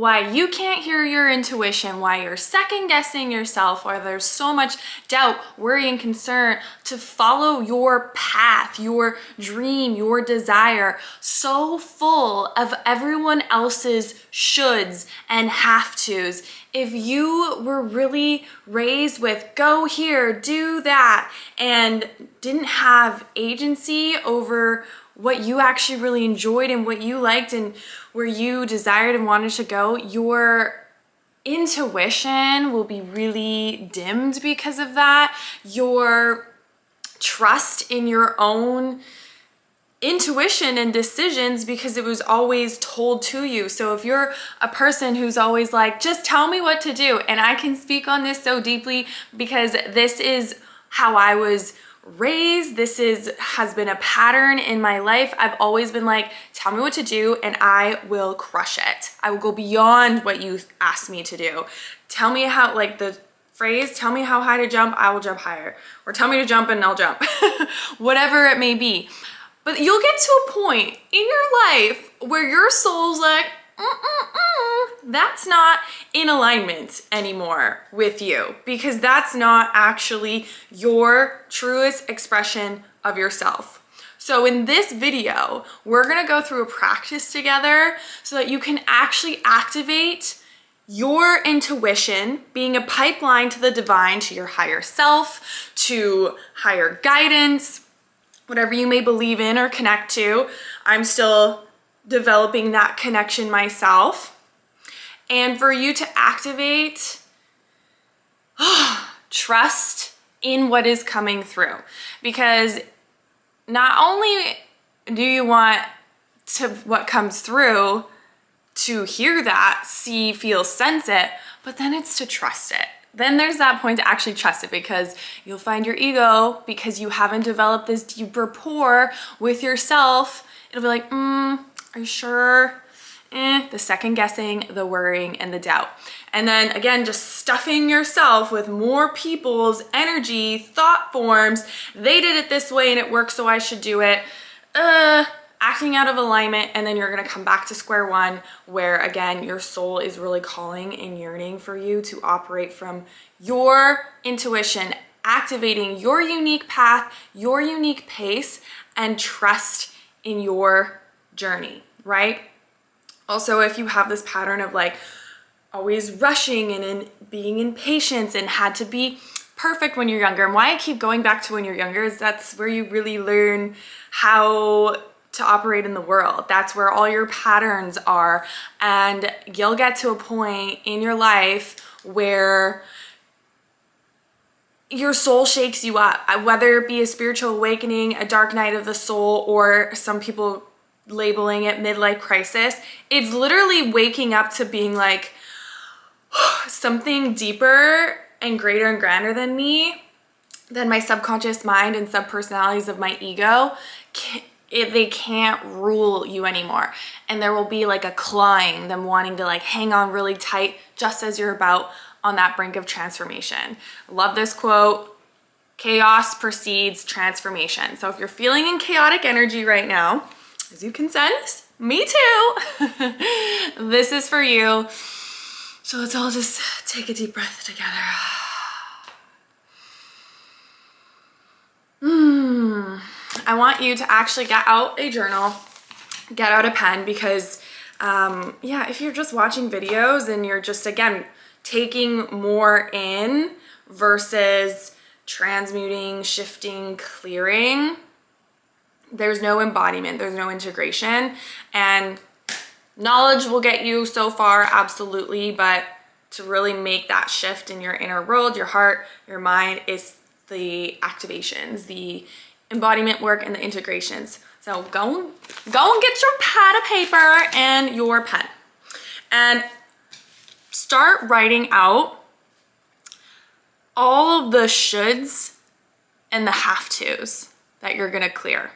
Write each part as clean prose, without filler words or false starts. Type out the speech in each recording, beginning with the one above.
why you can't hear your intuition, why you're second guessing yourself, or there's so much doubt, worry, and concern to follow your path, your dream, your desire, so full of everyone else's shoulds and have tos. If you were really raised with go here, do that, and didn't have agency over what you actually really enjoyed and what you liked and where you desired and wanted to go, your intuition will be really dimmed because of that. Your trust in your own intuition and decisions, because it was always told to you. So if you're a person who's always like, just tell me what to do, and I can speak on this so deeply because this is how I was raised, has been a pattern in my life. I've always been like, tell me what to do and I will crush it. I will go beyond what you asked me to do. Tell me how, like the phrase, tell me how high to jump, I will jump higher. Or tell me to jump and I'll jump. Whatever it may be. But you'll get to a point in your life where your soul's like, that's not in alignment anymore with you, because that's not actually your truest expression of yourself. So in this video, we're gonna go through a practice together so that you can actually activate your intuition, being a pipeline to the divine, to your higher self, to higher guidance, whatever you may believe in or connect to. I'm still developing that connection myself. And for you to activate trust in what is coming through. Because not only do you want to what comes through to hear that, see, feel, sense it, but then it's to trust it. Then there's that point to actually trust it, because you'll find your ego, because you haven't developed this deep rapport with yourself, it'll be like, are you sure? The second guessing, the worrying, and the doubt. And then again, just stuffing yourself with more people's energy, thought forms. They did it this way and it works, so I should do it. Acting out of alignment, and then you're gonna come back to square one, where again, your soul is really calling and yearning for you to operate from your intuition, activating your unique path, your unique pace, and trust in your journey, right? Also, if you have this pattern of like always rushing and being impatient and had to be perfect when you're younger, and why I keep going back to when you're younger is that's where you really learn how to operate in the world. That's where all your patterns are. And you'll get to a point in your life where your soul shakes you up, whether it be a spiritual awakening, a dark night of the soul, or some people labeling it midlife crisis. It's literally waking up to being like, something deeper and greater and grander than me, than my subconscious mind and subpersonalities of my ego, they can't rule you anymore. And there will be like a clawing, them wanting to like hang on really tight just as you're about on that brink of transformation. Love this quote: chaos precedes transformation. So if you're feeling in chaotic energy right now, as you can sense, me too, this is for you. So let's all just take a deep breath together. I want you to actually get out a journal, get out a pen, because yeah, if you're just watching videos and you're just, again, taking more in versus transmuting, shifting, clearing, there's no embodiment, there's no integration. And knowledge will get you so far, absolutely, but to really make that shift in your inner world, your heart, your mind, is the activations, the embodiment work, and the integrations. So go and get your pad of paper and your pen and start writing out all of the shoulds and the have tos that you're gonna clear.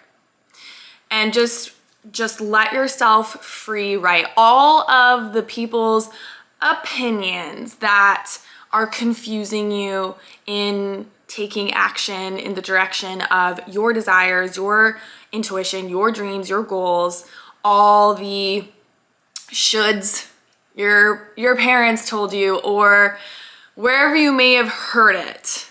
And just let yourself free write all of the people's opinions that are confusing you in taking action in the direction of your desires, your intuition, your dreams, your goals, all the shoulds your parents told you, or wherever you may have heard it.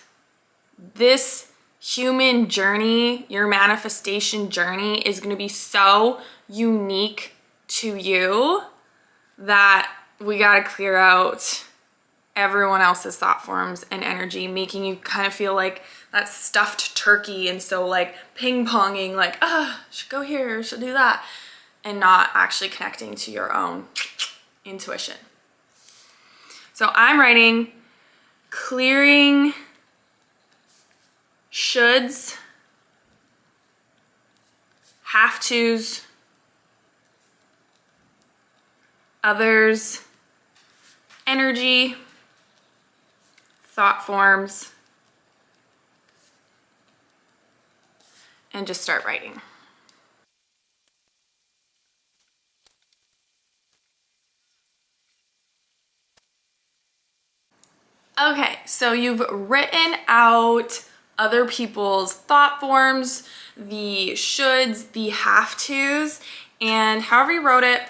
This human journey, your manifestation journey, is going to be so unique to you that we got to clear out everyone else's thought forms and energy, making you kind of feel like that stuffed turkey, and so like ping-ponging, like, should go here, should do that, and not actually connecting to your own intuition. So I'm writing clearing shoulds, have tos, others, energy, thought forms, and just start writing. Okay, so you've written out other people's thought forms, the shoulds, the have tos, and however you wrote it,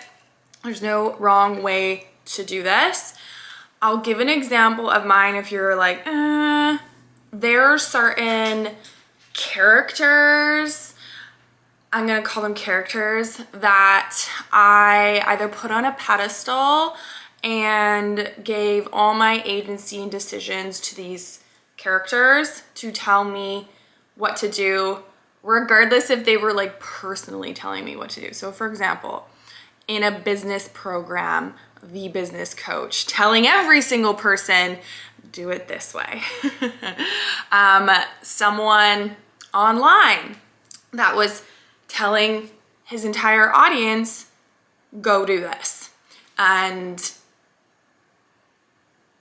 there's no wrong way to do this. I'll give an example of mine if you're like, there are certain characters, I'm gonna call them characters, that I either put on a pedestal and gave all my agency and decisions to these characters to tell me what to do, regardless if they were like personally telling me what to do. So for example, in a business program, the business coach telling every single person, do it this way. Someone online that was telling his entire audience, go do this. And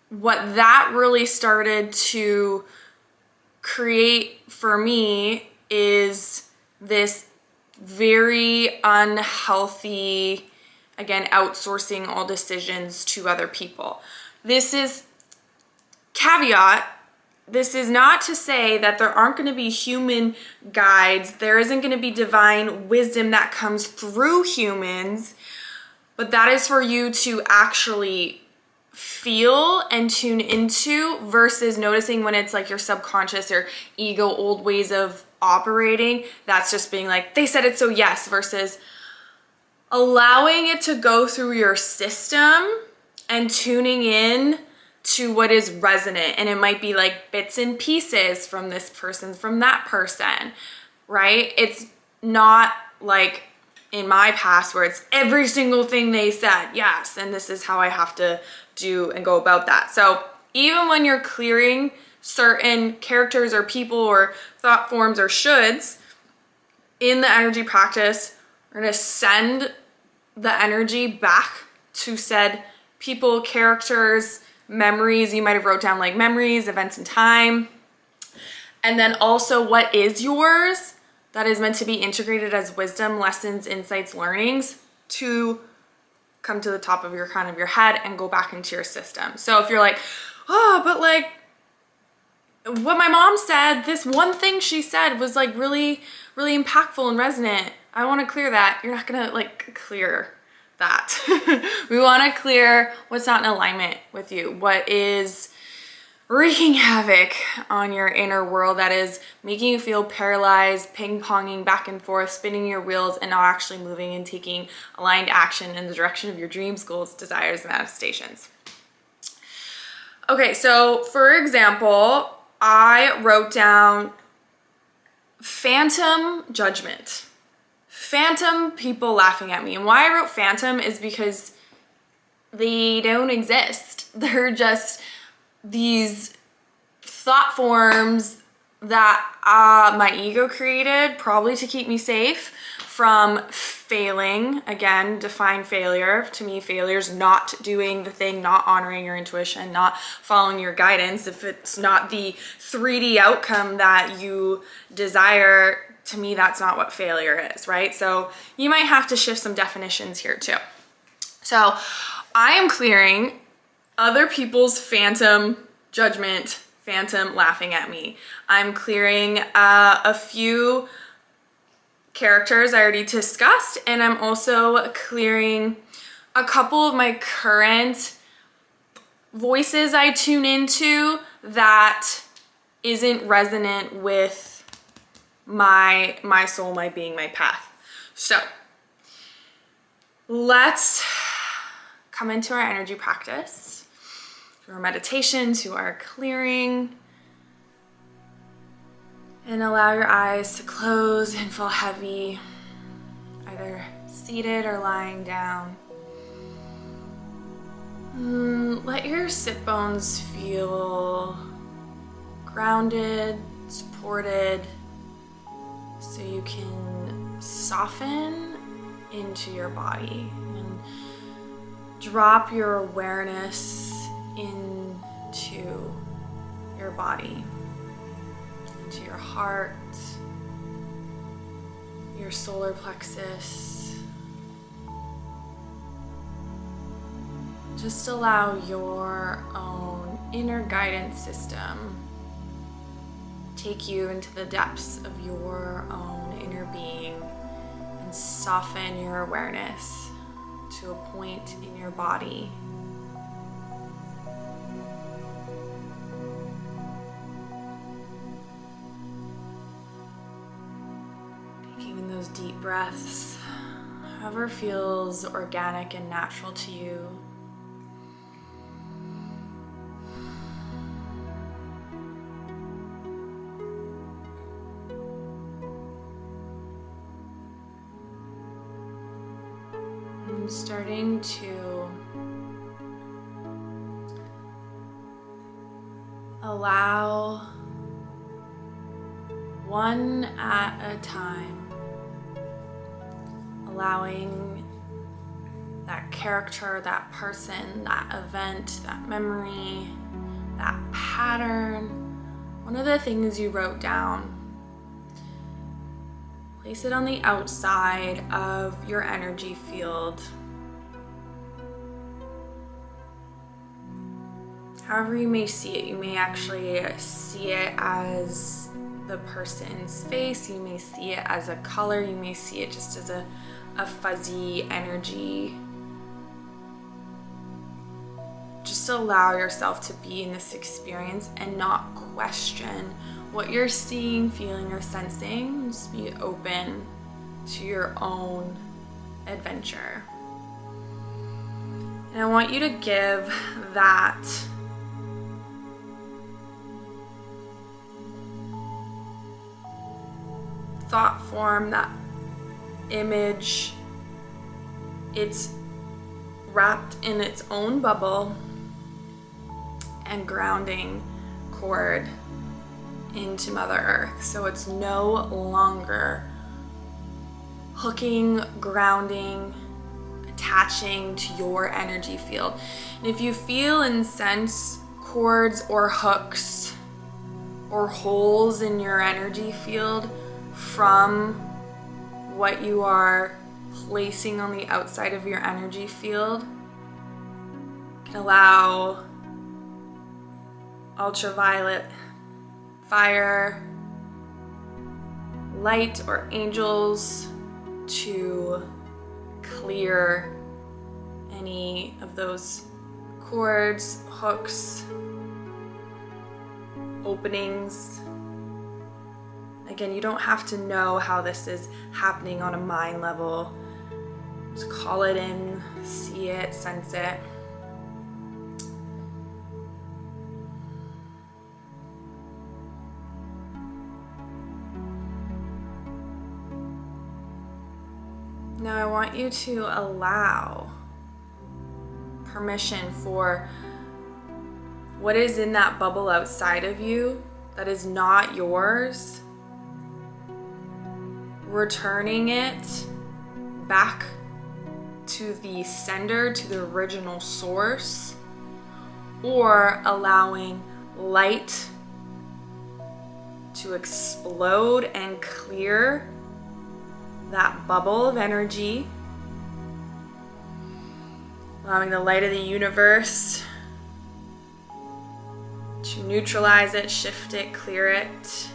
what that really started to create for me is this very unhealthy, again, outsourcing all decisions to other people. This is caveat. This is not to say that there aren't going to be human guides. There isn't going to be divine wisdom that comes through humans, but that is for you to actually feel and tune into, versus noticing when it's like your subconscious or ego, old ways of operating. That's just being like, they said it, so yes, versus allowing it to go through your system and tuning in to what is resonant. And it might be like bits and pieces from this person, from that person, right? It's not like in my past where it's every single thing they said, yes, and this is how I have to do and go about that. So even when you're clearing certain characters or people or thought forms or shoulds in the energy practice, we're gonna send the energy back to said people, characters, memories. You might have wrote down like memories, events in time. And then also what is yours that is meant to be integrated as wisdom, lessons, insights, learnings to come to the top of your kind of your head and go back into your system. So if you're like, oh, but like what my mom said, this one thing she said was like really, really impactful and resonant. I want to clear that. You're not going to like clear that. We want to clear what's not in alignment with you, what is wreaking havoc on your inner world, that is making you feel paralyzed, ping-ponging back and forth, spinning your wheels, and not actually moving and taking aligned action in the direction of your dreams, goals, desires, and manifestations. Okay, so for example, I wrote down phantom judgment. Phantom people laughing at me. And why I wrote phantom is because they don't exist. They're just these thought forms that my ego created, probably to keep me safe from failing. Again, define failure. To me, failure is not doing the thing, not honoring your intuition, not following your guidance. If it's not the 3D outcome that you desire, to me, that's not what failure is, right? So you might have to shift some definitions here too. So I am clearing other people's phantom judgment, phantom laughing at me. I'm clearing a few characters I already discussed, and I'm also clearing a couple of my current voices I tune into that isn't resonant with my soul, my being, my path. So let's come into our energy practice, to our meditation, to our clearing, and allow your eyes to close and feel heavy, either seated or lying down. Let your sit bones feel grounded, supported, so you can soften into your body and drop your awareness into your body, into your heart, your solar plexus. Just allow your own inner guidance system take you into the depths of your own inner being and soften your awareness to a point in your body. Taking in those deep breaths, however feels organic and natural to you. Starting to allow one at a time, allowing that character, that person, that event, that memory, that pattern, one of the things you wrote down, place it on the outside of your energy field. However you may see it, you may actually see it as the person's face, you may see it as a color, you may see it just as a fuzzy energy. Just allow yourself to be in this experience and not question what you're seeing, feeling, or sensing. Just be open to your own adventure. And I want you to give that thought form, that image, it's wrapped in its own bubble and grounding cord into Mother Earth. So it's no longer hooking, grounding, attaching to your energy field. And if you feel and sense cords or hooks or holes in your energy field from what you are placing on the outside of your energy field, you can allow ultraviolet, fire, light, or angels to clear any of those cords, hooks, openings. Again, you don't have to know how this is happening on a mind level. Just call it in, see it, sense it. Now I want you to allow permission for what is in that bubble outside of you that is not yours, returning it back to the sender, to the original source, or allowing light to explode and clear that bubble of energy, allowing the light of the universe to neutralize it, shift it, clear it.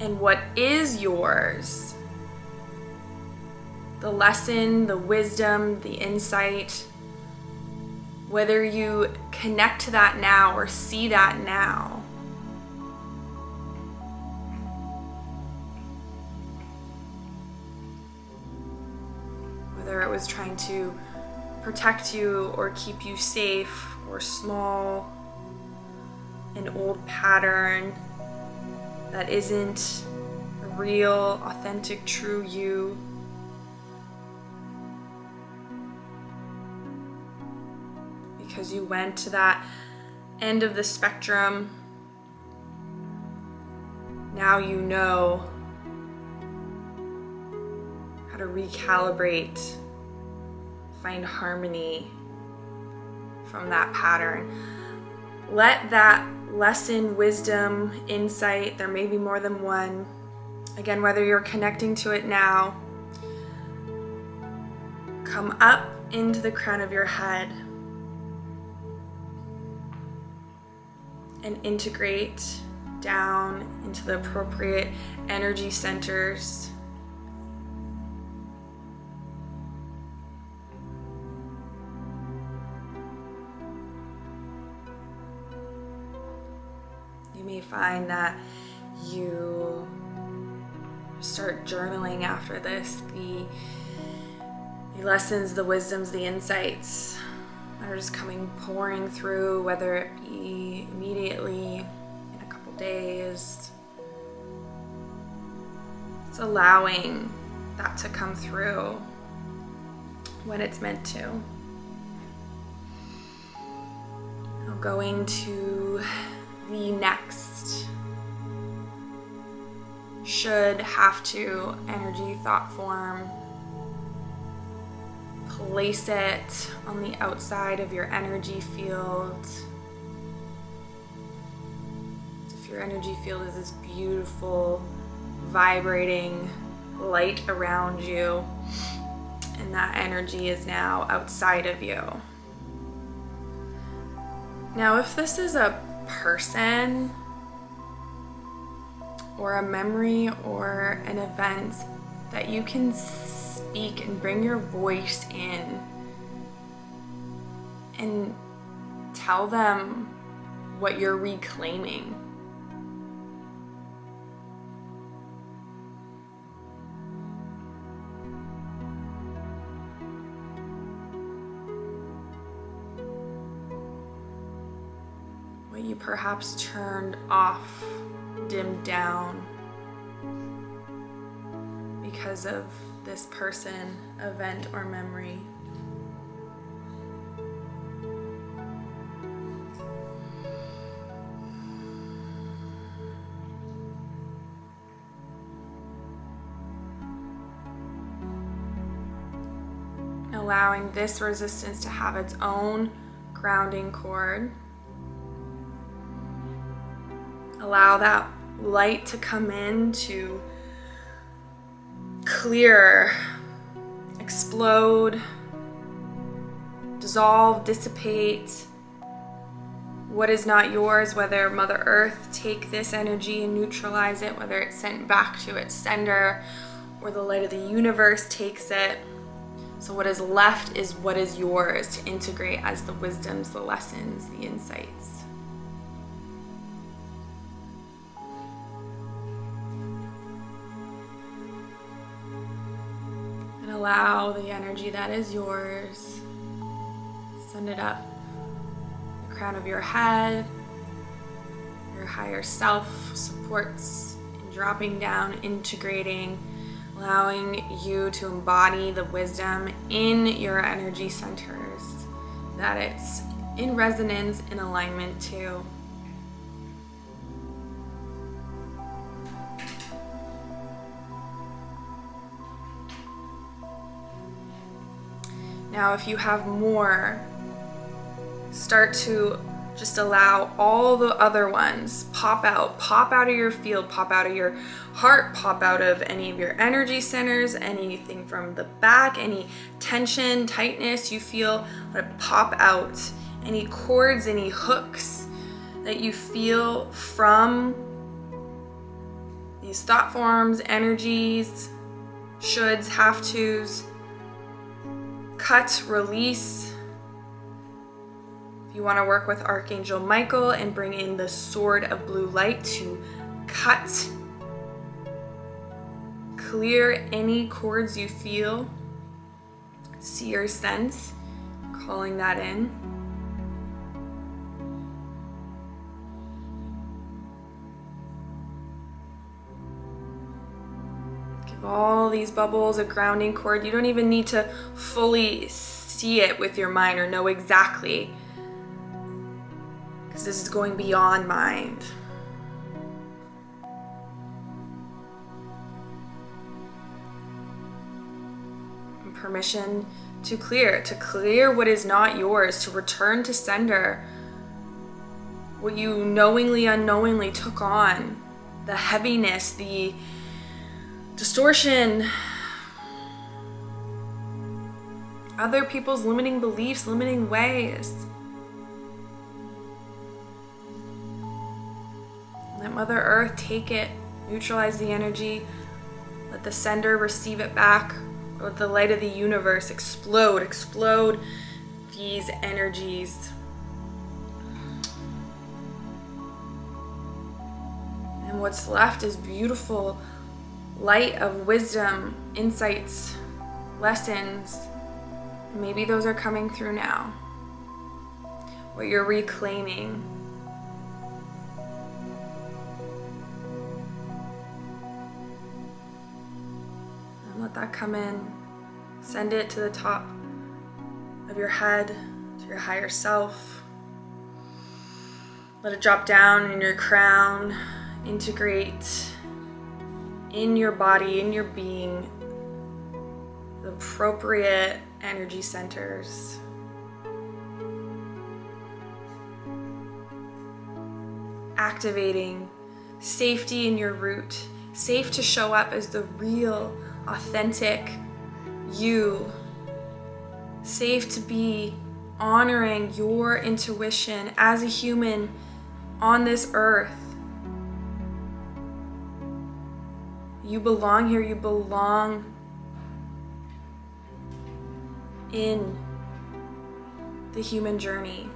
and what is yours, the lesson, the wisdom, the insight, whether you connect to that now or see that now. Whether it was trying to protect you or keep you safe or small, an old pattern that isn't a real, authentic, true you. Because you went to that end of the spectrum, now you know how to recalibrate, find harmony from that pattern. Let that lesson, wisdom, insight, there may be more than one, again, whether you're connecting to it now, come up into the crown of your head and integrate down into the appropriate energy centers. You may find that you start journaling after this, the lessons, the wisdoms, the insights that are just pouring through, whether it be immediately, in a couple days. It's allowing that to come through when it's meant to. Now going to the next should, have to, energy, thought form. Place it on the outside of your energy field. If your energy field is this beautiful, vibrating light around you, and that energy is now outside of you. Now, if this is a person or a memory or an event that you can speak and bring your voice in and tell them what you're reclaiming. What you perhaps turned off, dimmed down because of this person, event, or memory. Allowing this resistance to have its own grounding cord. Allow that light to come in to clear, explode, dissolve, dissipate what is not yours, whether Mother Earth take this energy and neutralize it, whether it's sent back to its sender, or the light of the universe takes it. So what is left is what is yours to integrate as the wisdoms, the lessons, the insights. Allow the energy that is yours, send it up the crown of your head, your higher self supports, and dropping down, integrating, allowing you to embody the wisdom in your energy centers, that it's in resonance, in alignment to. Now, if you have more, start to just allow all the other ones pop out of your field, pop out of your heart, pop out of any of your energy centers, anything from the back, any tension, tightness you feel, let it pop out. Any cords, any hooks that you feel from these thought forms, energies, shoulds, have tos. Cut, release. If you want to work with Archangel Michael and bring in the sword of blue light to cut, clear any cords you feel, see or sense, calling that in. Give all these bubbles a grounding cord. You don't even need to fully see it with your mind or know exactly, because this is going beyond mind. And permission to clear what is not yours, to return to sender what you knowingly, unknowingly took on, the heaviness, the distortion, other people's limiting beliefs, limiting ways. Let Mother Earth take it, neutralize the energy, let the sender receive it back. Let the light of the universe explode these energies. And what's left is beautiful light of wisdom, insights, lessons. Maybe those are coming through now. What you're reclaiming. And let that come in. Send it to the top of your head, to your higher self. Let it drop down in your crown, integrate in your body, in your being, the appropriate energy centers. Activating safety in your root, safe to show up as the real, authentic you, safe to be honoring your intuition as a human on this earth. You belong here, you belong in the human journey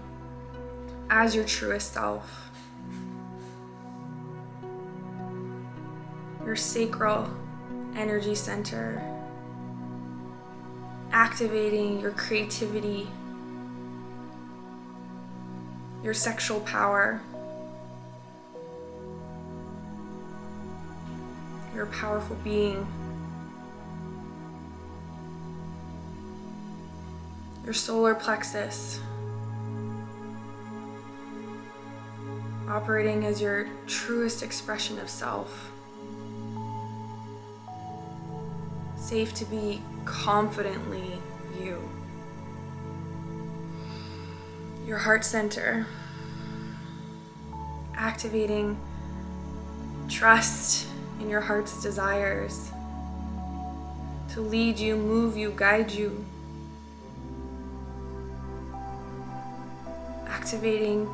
as your truest self. Your sacral energy center, activating your creativity, your sexual power, your powerful being, your solar plexus, operating as your truest expression of self. Safe to be confidently you. Your heart center, activating trust in your heart's desires to lead you, move you, guide you. Activating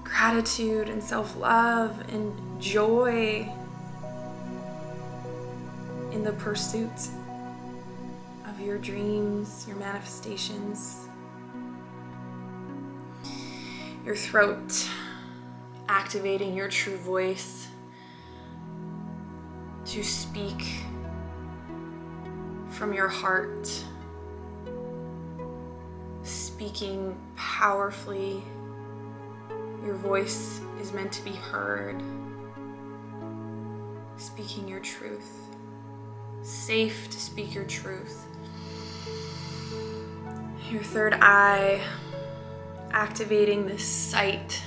gratitude and self-love and joy in the pursuit of your dreams, your manifestations. Your throat, activating your true voice to speak from your heart, speaking powerfully. Your voice is meant to be heard, speaking your truth, safe to speak your truth. Your third eye, activating this sight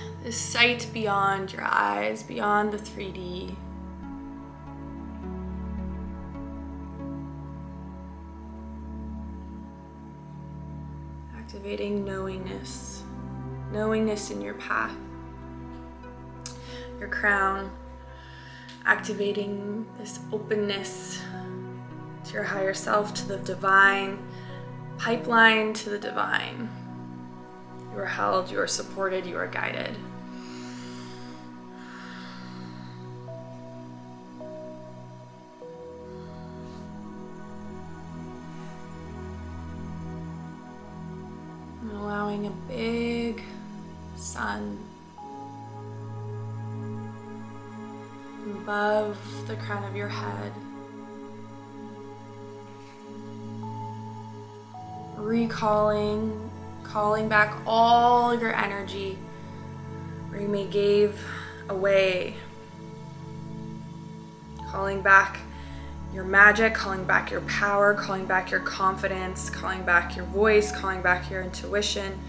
beyond your eyes, beyond the 3D. Activating knowingness in your path. Your crown, activating this openness to your higher self, to the divine, pipeline to the divine. You are held, you are supported, you are guided. drawing a big sun above the crown of your head. Calling back all your energy where you may gave away. Calling back your magic, calling back your power, calling back your confidence, calling back your voice, calling back your intuition,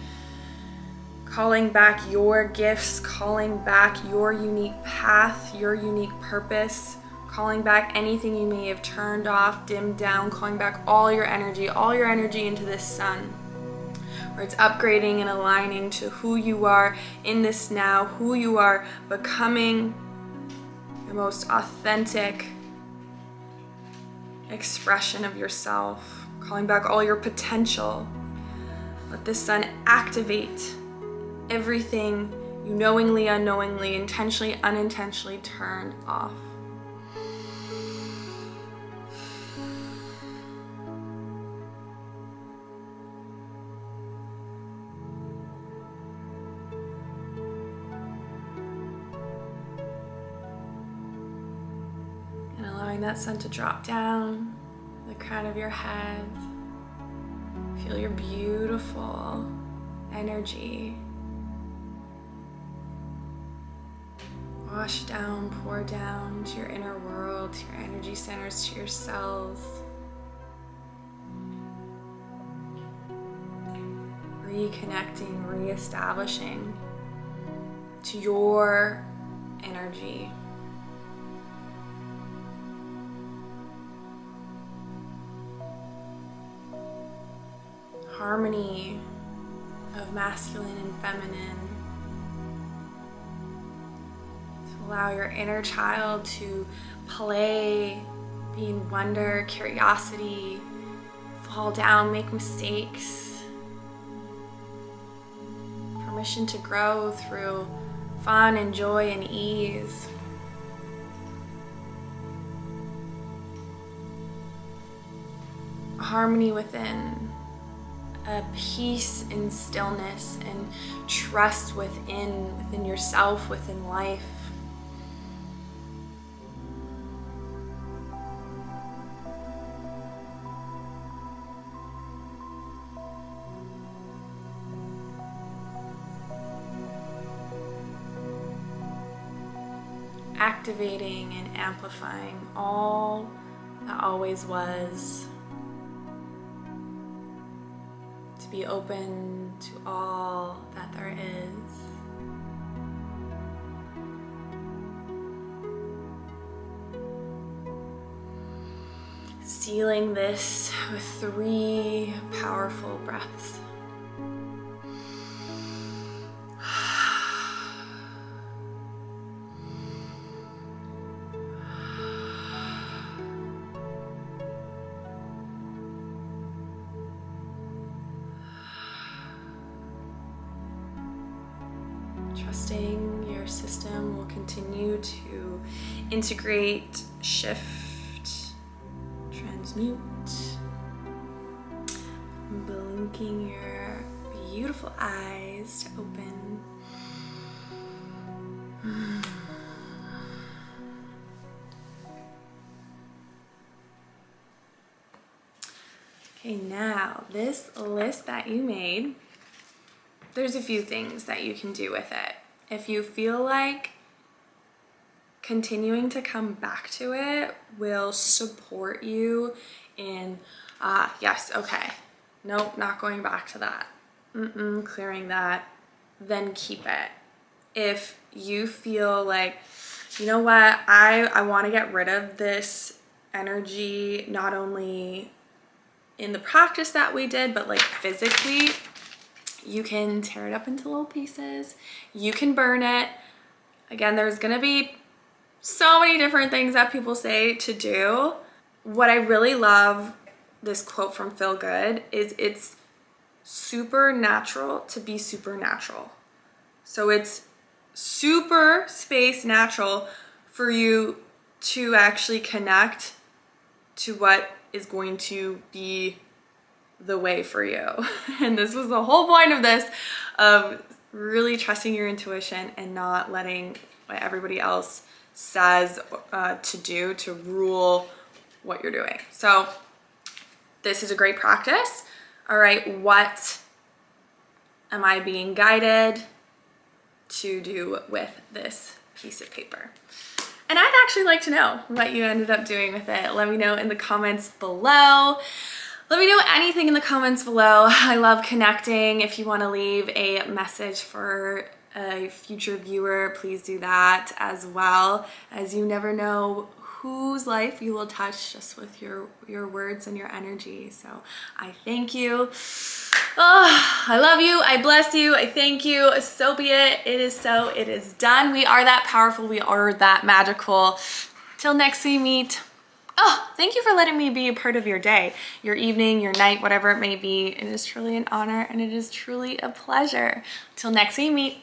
calling back your gifts, calling back your unique path, your unique purpose, calling back anything you may have turned off, dimmed down, calling back all your energy into this sun, where it's upgrading and aligning to who you are in this now, who you are becoming, your most authentic expression of yourself, calling back all your potential. Let this sun activate everything you knowingly, unknowingly, intentionally, unintentionally turned off. And allowing that sun to drop down the crown of your head. Feel your beautiful energy wash down, pour down to your inner world, to your energy centers, to your cells. Reconnecting, reestablishing to your energy. Harmony of masculine and feminine. To allow your inner child to play, be in wonder, curiosity, fall down, make mistakes. Permission to grow through fun and joy and ease. Harmony within. A peace and stillness and trust within yourself, within life. Activating and amplifying all that always was. Be open to all that there is. Sealing this with 3 powerful breaths. Trusting your system will continue to integrate, shift, transmute, blinking your beautiful eyes to open. Okay, now this list that you made, there's a few things that you can do with it. If you feel like continuing to come back to it will support you in, yes, okay, nope, not going back to that, clearing that, then keep it. If you feel like, you know what, I want to get rid of this energy, not only in the practice that we did, but like physically, you can tear it up into little pieces. You can burn it. Again, there's gonna be so many different things that people say to do. What I really love, this quote from Feel Good, is it's supernatural to be supernatural. So it's super space natural for you to actually connect to what is going to be the way for you. And this was the whole point of this, of really trusting your intuition and not letting what everybody else says to do to rule what you're doing. So this is a great practice. All right, what am I being guided to do with this piece of paper? And I'd actually like to know what you ended up doing with it. Let me know in the comments below. Let me know anything in the comments below. I love connecting. If you want to leave a message for a future viewer, please do that as well, as you never know whose life you will touch just with your words and your energy. So I thank you. Oh, I love you. I bless you. I thank you. So be it. It is so. It is done. We are that powerful. We are that magical. Till next we meet. Oh, thank you for letting me be a part of your day, your evening, your night, whatever it may be. It is truly an honor and it is truly a pleasure. Till next we meet.